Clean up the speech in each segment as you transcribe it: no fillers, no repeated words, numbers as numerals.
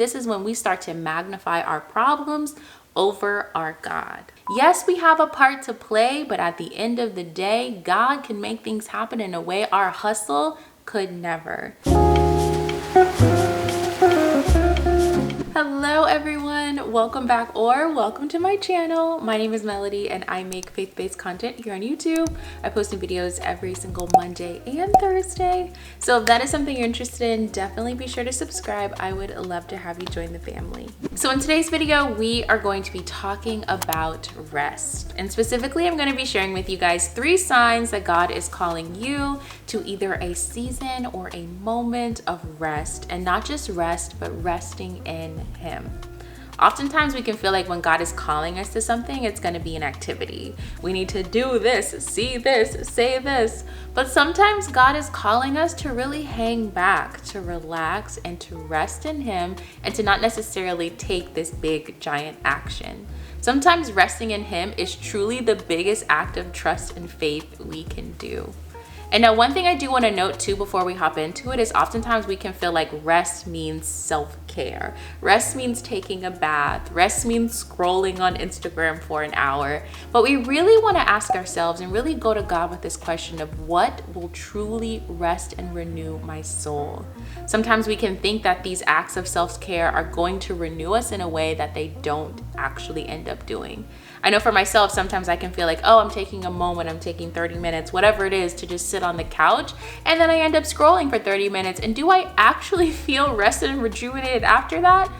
this is when we start to magnify our problems over our God. Yes, we have a part to play, but at the end of the day, God can make things happen in a way our hustle could never. Hello everyone, welcome back or welcome to my channel. My name is Melody and I make faith-based content here on YouTube. I post new videos every single Monday and Thursday. So if that is something you're interested in, definitely be sure to subscribe. I would love to have you join the family. So in today's video, we are going to be talking about rest. And specifically, I'm going to be sharing with you guys 3 signs that God is calling you to either a season or a moment of rest, and not just rest, but resting in Him. Oftentimes we can feel like when God is calling us to something, it's going to be an activity. We need to do this, see this, say this. But sometimes God is calling us to really hang back, to relax, and to rest in Him, and to not necessarily take this big, giant action. Sometimes resting in Him is truly the biggest act of trust and faith we can do. And now one thing I do want to note too before we hop into it is oftentimes we can feel like rest means self-care. Rest means taking a bath. Rest means scrolling on Instagram for an hour. But we really want to ask ourselves and really go to God with this question of what will truly rest and renew my soul. Sometimes we can think that these acts of self-care are going to renew us in a way that they don't actually end up doing. I know for myself, sometimes I can feel like, oh, I'm taking a moment, I'm taking 30 minutes, whatever it is, to just sit on the couch. And then I end up scrolling for 30 minutes. And do I actually feel rested and rejuvenated after that?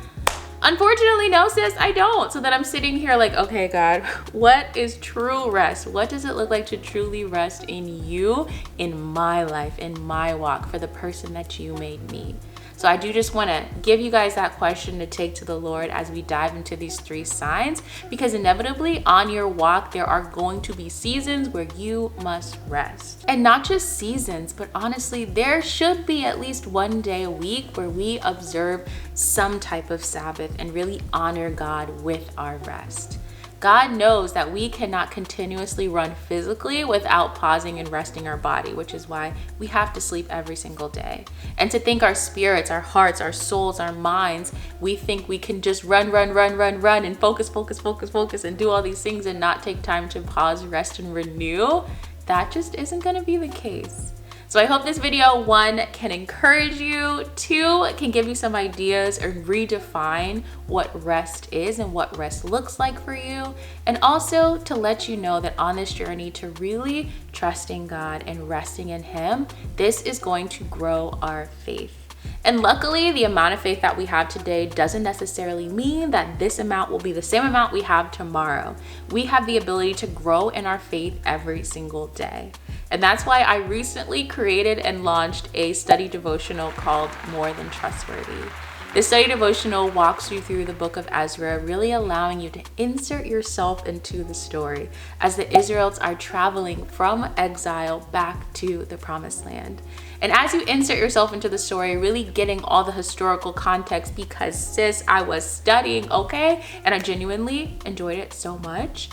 Unfortunately, no, sis, I don't. So then I'm sitting here like, okay, God, what is true rest? What does it look like to truly rest in you, in my life, in my walk, for the person that you made me? So I do just want to give you guys that question to take to the Lord as we dive into these 3 signs, because inevitably on your walk, there are going to be seasons where you must rest. And not just seasons, but honestly, there should be at least one day a week where we observe some type of Sabbath and really honor God with our rest. God knows that we cannot continuously run physically without pausing and resting our body, which is why we have to sleep every single day. And to think our spirits, our hearts, our souls, our minds, we think we can just run and focus and do all these things and not take time to pause, rest, and renew. That just isn't going to be the case. So I hope this video, 1, can encourage you, 2, can give you some ideas or redefine what rest is and what rest looks like for you, and also to let you know that on this journey to really trusting God and resting in Him, this is going to grow our faith. And luckily, the amount of faith that we have today doesn't necessarily mean that this amount will be the same amount we have tomorrow. We have the ability to grow in our faith every single day. And that's why I recently created and launched a study devotional called More Than Trustworthy. This study devotional walks you through the book of Ezra, really allowing you to insert yourself into the story as the Israelites are traveling from exile back to the promised land. And as you insert yourself into the story, really getting all the historical context, because sis, I was studying, okay? And I genuinely enjoyed it so much.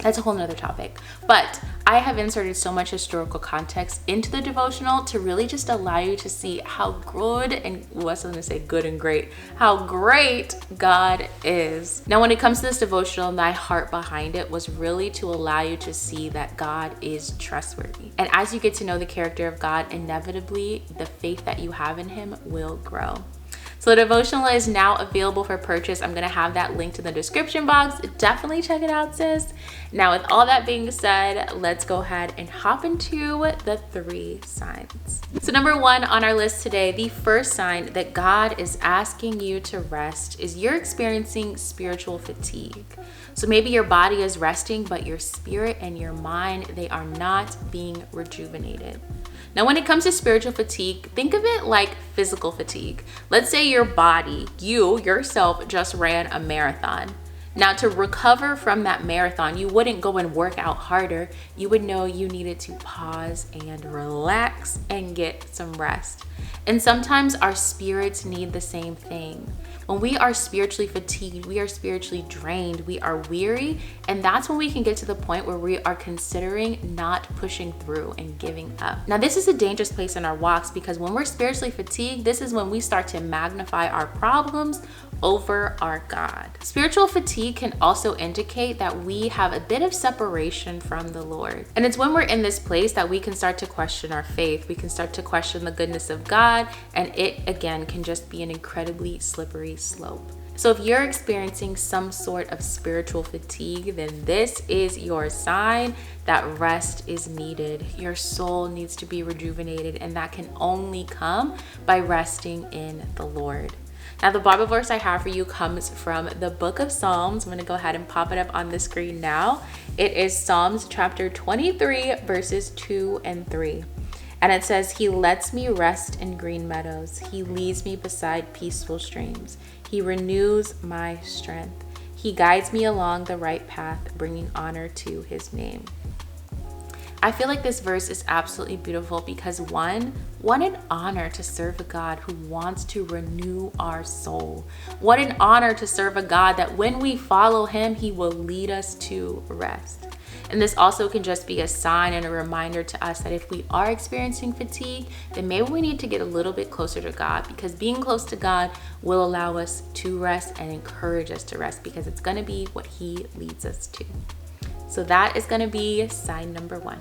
That's a whole nother topic. But I have inserted so much historical context into the devotional to really just allow you to see how good and what's I going to say good and great, how great God is. Now, when it comes to this devotional, my heart behind it was really to allow you to see that God is trustworthy. And as you get to know the character of God, inevitably the faith that you have in Him will grow. So the devotional is now available for purchase. I'm going to have that linked in the description box. Definitely check it out, sis. Now, with all that being said, let's go ahead and hop into the 3 signs. So number 1 on our list today, the first sign that God is asking you to rest is you're experiencing spiritual fatigue. So maybe your body is resting, but your spirit and your mind, they are not being rejuvenated. Now, when it comes to spiritual fatigue, think of it like physical fatigue. Let's say your body, you yourself just ran a marathon. Now, to recover from that marathon, you wouldn't go and work out harder. You would know you needed to pause and relax and get some rest. And sometimes our spirits need the same thing. When we are spiritually fatigued, we are spiritually drained, we are weary, and that's when we can get to the point where we are considering not pushing through and giving up. Now, this is a dangerous place in our walks because when we're spiritually fatigued, this is when we start to magnify our problems over our God. Spiritual fatigue can also indicate that we have a bit of separation from the Lord. And it's when we're in this place that we can start to question our faith. We can start to question the goodness of God, and it again can just be an incredibly slippery slope. So if you're experiencing some sort of spiritual fatigue, then this is your sign that rest is needed. Your soul needs to be rejuvenated, and that can only come by resting in the Lord. Now, the Bible verse I have for you comes from the book of Psalms. I'm going to go ahead and pop it up on the screen now. It is Psalms chapter 23, verses 2 and 3. And it says, "He lets me rest in green meadows. He leads me beside peaceful streams. He renews my strength. He guides me along the right path, bringing honor to his name." I feel like this verse is absolutely beautiful because one, what an honor to serve a God who wants to renew our soul. What an honor to serve a God that when we follow him, he will lead us to rest. And this also can just be a sign and a reminder to us that if we are experiencing fatigue, then maybe we need to get a little bit closer to God, because being close to God will allow us to rest and encourage us to rest, because it's going to be what he leads us to. So that is going to be sign number 1.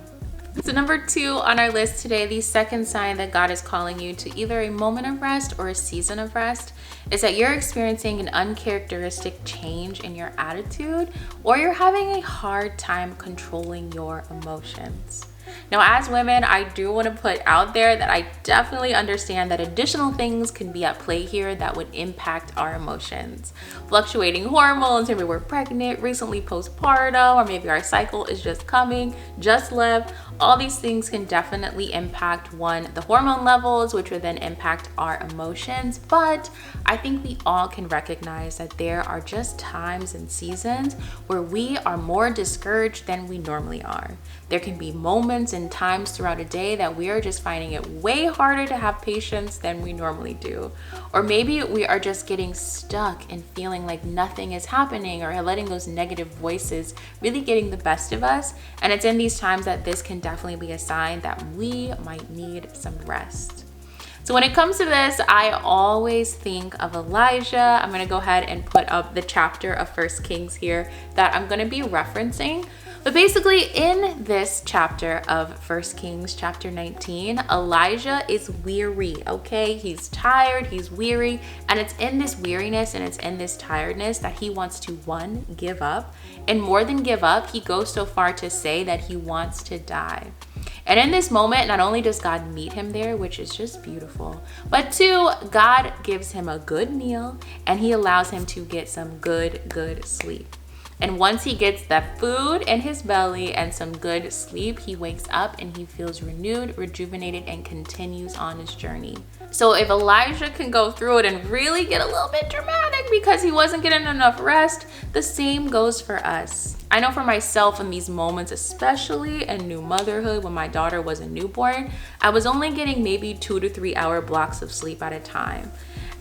So number 2 on our list today, the second sign that God is calling you to either a moment of rest or a season of rest, is that you're experiencing an uncharacteristic change in your attitude, or you're having a hard time controlling your emotions. Now, as women, I do want to put out there that I definitely understand that additional things can be at play here that would impact our emotions. Fluctuating hormones, maybe we're pregnant, recently postpartum, or maybe our cycle is just coming, just left. All these things can definitely impact, one, the hormone levels, which would then impact our emotions. But I think we all can recognize that there are just times and seasons where we are more discouraged than we normally are. There can be moments and times throughout a day that we are just finding it way harder to have patience than we normally do. Or maybe we are just getting stuck and feeling like nothing is happening, or letting those negative voices really getting the best of us. And it's in these times that this can definitely be a sign that we might need some rest. So when it comes to this, I always think of Elijah. I'm going to go ahead and put up the chapter of 1 Kings here that I'm going to be referencing. But basically, in this chapter of 1 Kings chapter 19, Elijah is weary, okay? He's tired, he's weary, and it's in this weariness and it's in this tiredness that he wants to, one, give up. And more than give up, he goes so far to say that he wants to die. And in this moment, not only does God meet him there, which is just beautiful, but 2, God gives him a good meal and he allows him to get some good sleep. And once he gets that food in his belly and some good sleep, he wakes up and he feels renewed, rejuvenated, and continues on his journey. So if Elijah can go through it and really get a little bit dramatic because he wasn't getting enough rest, the same goes for us. I know for myself in these moments, especially in new motherhood, when my daughter was a newborn, I was only getting maybe 2 to 3 hour blocks of sleep at a time.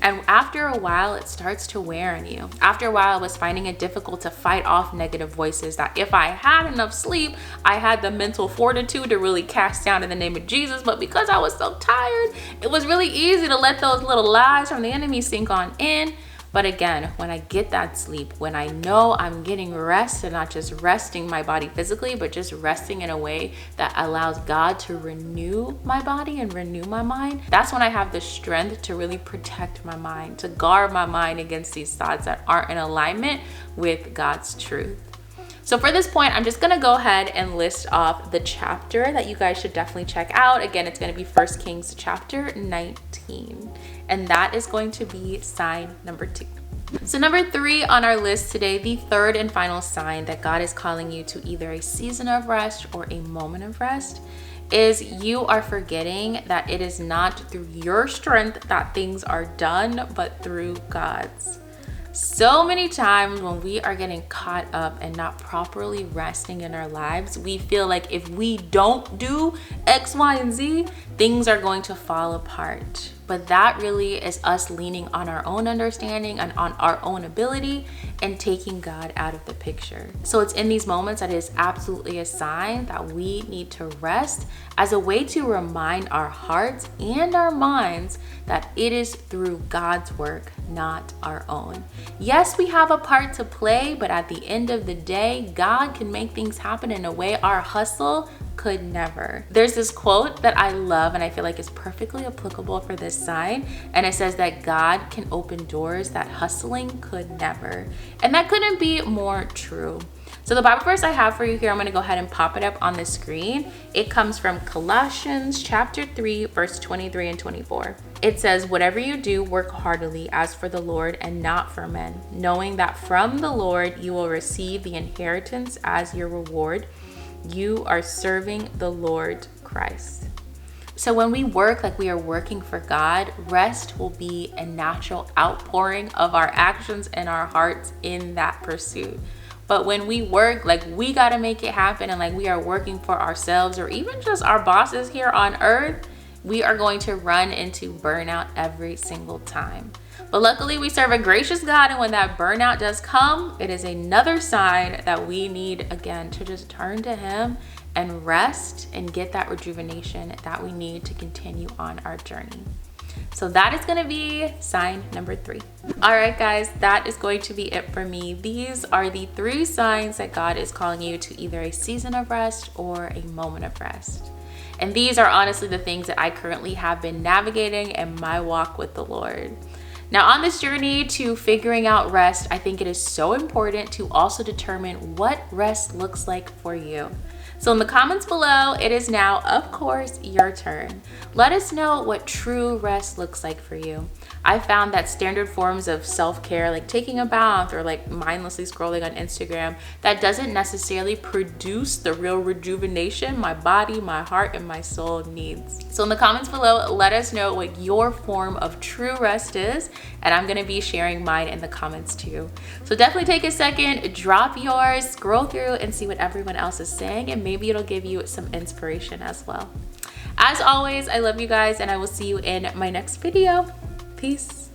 And after a while, it starts to wear on you. After a while, I was finding it difficult to fight off negative voices that if I had enough sleep, I had the mental fortitude to really cast down in the name of Jesus. But because I was so tired, it was really easy to let those little lies from the enemy sink on in. But again, when I get that sleep, when I know I'm getting rest and not just resting my body physically, but just resting in a way that allows God to renew my body and renew my mind, that's when I have the strength to really protect my mind, to guard my mind against these thoughts that aren't in alignment with God's truth. So for this point, I'm just gonna go ahead and list off the chapter that you guys should definitely check out. Again, it's gonna be 1 Kings chapter 19. And that is going to be sign number 2. So number 3 on our list today, the third and final sign that God is calling you to either a season of rest or a moment of rest, is you are forgetting that it is not through your strength that things are done, but through God's. So many times when we are getting caught up and not properly resting in our lives, we feel like if we don't do X, Y, and Z, things are going to fall apart. But that really is us leaning on our own understanding and on our own ability and taking God out of the picture. So it's in these moments that it is absolutely a sign that we need to rest as a way to remind our hearts and our minds that it is through God's work, not our own. Yes, we have a part to play, but at the end of the day, God can make things happen in a way our hustle could never. There's this quote that I love and I feel like is perfectly applicable for this sign, and it says that God can open doors that hustling could never. And that couldn't be more true. So the Bible verse I have for you here, I'm going to go ahead and pop it up on the screen. It comes from Colossians chapter 3, verse 23 and 24. It says, "Whatever you do, work heartily as for the Lord and not for men, knowing that from the Lord you will receive the inheritance as your reward. You are serving the Lord Christ." So when we work like we are working for God, rest will be a natural outpouring of our actions and our hearts in that pursuit. But when we work like we got to make it happen and like we are working for ourselves or even just our bosses here on earth, we are going to run into burnout every single time. But luckily we serve a gracious God, and when that burnout does come, it is another sign that we need again to just turn to Him and rest and get that rejuvenation that we need to continue on our journey. So that is going to be sign number 3. All right, guys, that is going to be it for me. These are the 3 signs that God is calling you to either a season of rest or a moment of rest. And these are honestly the things that I currently have been navigating in my walk with the Lord. Now, on this journey to figuring out rest, I think it is so important to also determine what rest looks like for you. So in the comments below, it is now, of course, your turn. Let us know what true rest looks like for you. I found that standard forms of self-care, like taking a bath or like mindlessly scrolling on Instagram, that doesn't necessarily produce the real rejuvenation my body, my heart, and my soul needs. So in the comments below, let us know what your form of true rest is, and I'm gonna be sharing mine in the comments too. So definitely take a second, drop yours, scroll through and see what everyone else is saying, and maybe it'll give you some inspiration as well. As always, I love you guys, and I will see you in my next video. Peace.